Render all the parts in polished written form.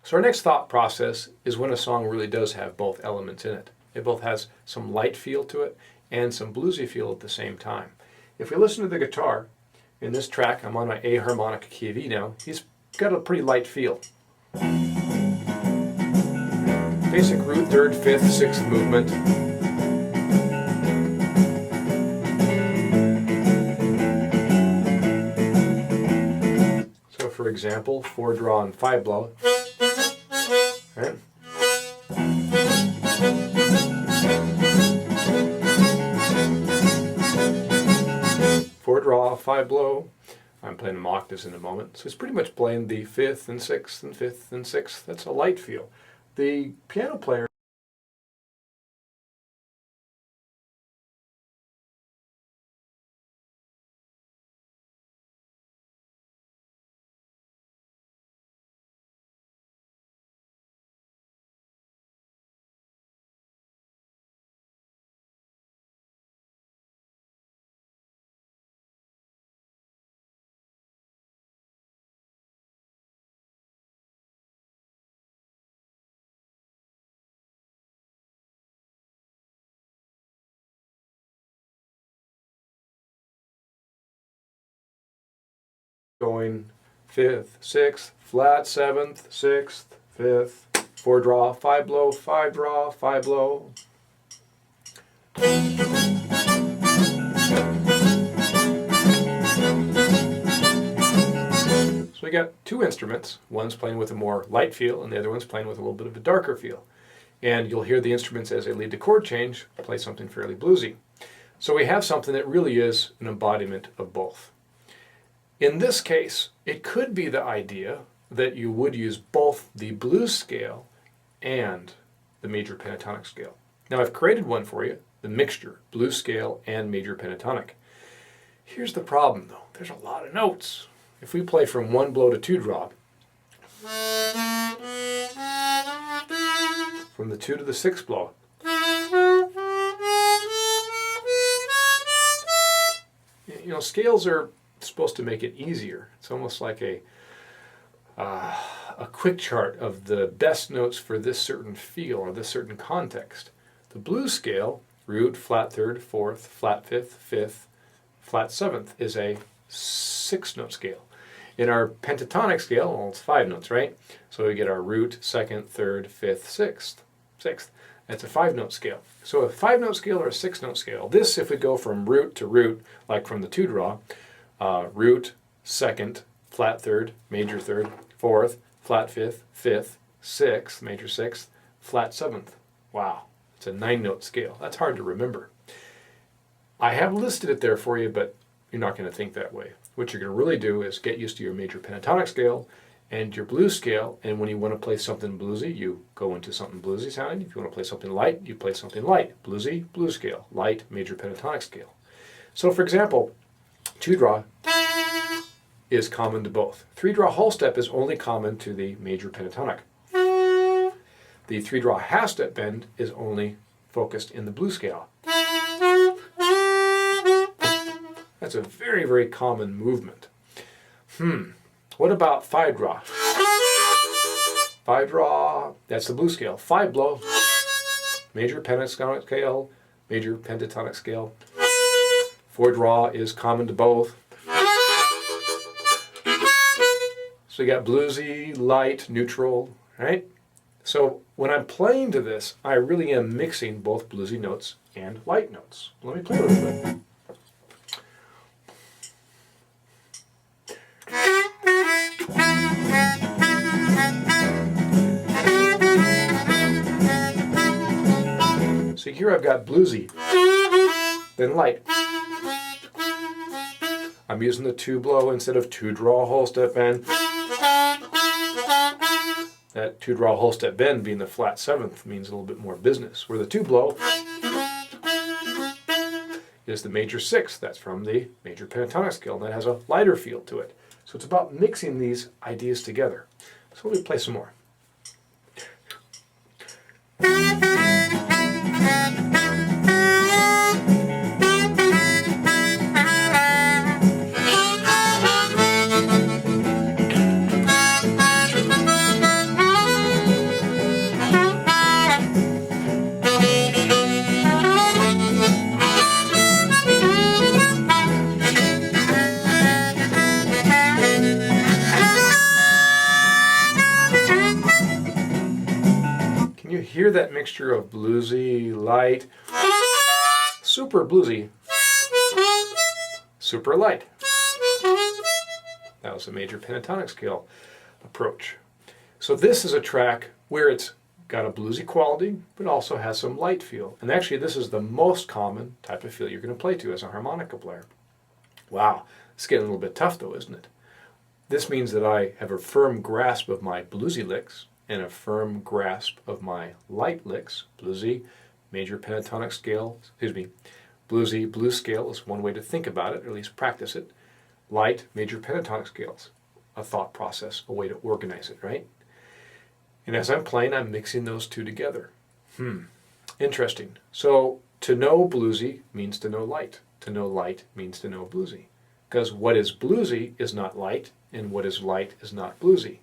So our next thought process is when a song really does have both elements in it. It both has some light feel to it and some bluesy feel at the same time. If we listen to the guitar, in this track, I'm on my A harmonica key of E now, he's got a pretty light feel. Basic root, 3rd, 5th, 6th movement. So for example, 4 draw and 5 blow. Right? Draw, 5 blow. I'm playing them octaves in a moment. So it's pretty much playing the 5th and 6th and 5th and 6th. That's a light feel. The piano player going 5th, 6th, flat 7th, 6th, 5th, 4 draw, 5 blow, 5 draw, 5 blow. So we got two instruments. One's playing with a more light feel and the other one's playing with a little bit of a darker feel. And you'll hear the instruments as they lead the chord change play something fairly bluesy. So we have something that really is an embodiment of both. In this case, it could be the idea that you would use both the blues scale and the major pentatonic scale. Now I've created one for you, the mixture, blues scale and major pentatonic. Here's the problem though, there's a lot of notes. If we play from 1 blow to 2 draw, from the 2 to the 6 blow, you know, scales are supposed to make it easier. It's almost like a quick chart of the best notes for this certain feel or this certain context. The blues scale, root, flat 3rd, 4th, flat 5th, 5th, flat 7th, is a 6-note scale. In our pentatonic scale, well, it's 5 notes, right? So we get our root, 2nd, 3rd, 5th, 6th. That's a 5-note scale. So a 5-note scale or a 6-note scale. This, if we go from root to root, like from the 2 draw, root, 2nd, flat 3rd, major 3rd, 4th, flat 5th, 5th, 6th, major 6th, flat 7th. Wow, it's a 9-note scale. That's hard to remember. I have listed it there for you, but you're not going to think that way. What you're going to really do is get used to your major pentatonic scale and your blues scale, and when you want to play something bluesy, you go into something bluesy sounding. If you want to play something light, you play something light. Bluesy, blues scale. Light, major pentatonic scale. So for example, 2 draw is common to both. 3 draw whole step is only common to the major pentatonic. The 3 draw half step bend is only focused in the blues scale. That's a very, very common movement. What about 5 draw? 5 draw, that's the blues scale. 5 blow, major pentatonic scale, major pentatonic scale. 4 draw is common to both. So you got bluesy, light, neutral, right? So when I'm playing to this, I really am mixing both bluesy notes and light notes. Let me play a little bit. So here I've got bluesy, then light. I'm using the 2 blow instead of 2 draw whole step bend. That 2 draw whole step bend being the flat 7th means a little bit more business. Where the 2 blow is the major 6th. That's from the major pentatonic scale, and that has a lighter feel to it. So it's about mixing these ideas together. So let me play some more. hear that mixture of bluesy, light, super bluesy, super light. That was a major pentatonic scale approach. So this is a track where it's got a bluesy quality, but also has some light feel. And actually, this is the most common type of feel you're going to play to as a harmonica player. Wow, it's getting a little bit tough though, isn't it? This means that I have a firm grasp of my bluesy licks and a firm grasp of my light licks. Bluesy, major pentatonic scale, bluesy, blues scale is one way to think about it, or at least practice it. Light, major pentatonic scales, a thought process, a way to organize it, right? And as I'm playing, I'm mixing those two together. Interesting. So to know bluesy means to know light. To know light means to know bluesy. Because what is bluesy is not light, and what is light is not bluesy.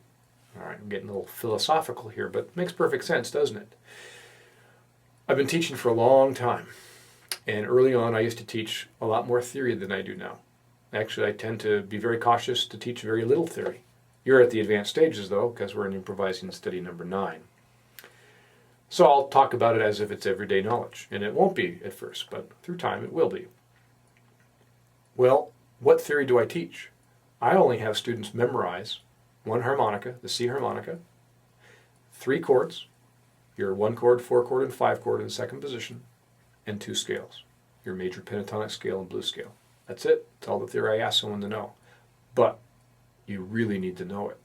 All right, I'm getting a little philosophical here, but it makes perfect sense, doesn't it? I've been teaching for a long time, and early on I used to teach a lot more theory than I do now. Actually, I tend to be very cautious to teach very little theory. You're at the advanced stages, though, because we're in improvising study number 9. So I'll talk about it as if it's everyday knowledge, and it won't be at first, but through time it will be. Well, what theory do I teach? I only have students memorize one harmonica, the C harmonica, 3 chords, your 1 chord, 4 chord, and 5 chord in the second position, and 2 scales, your major pentatonic scale and blues scale. That's it. That's all the theory I ask someone to know. But you really need to know it.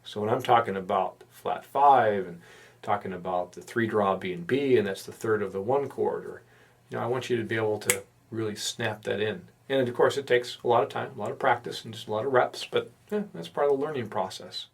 So when I'm talking about flat 5 and talking about the 3 draw being B, and that's the third of the 1 chord, or I want you to be able to really snap that in. And of course, it takes a lot of time, a lot of practice, and just a lot of reps, but that's part of the learning process.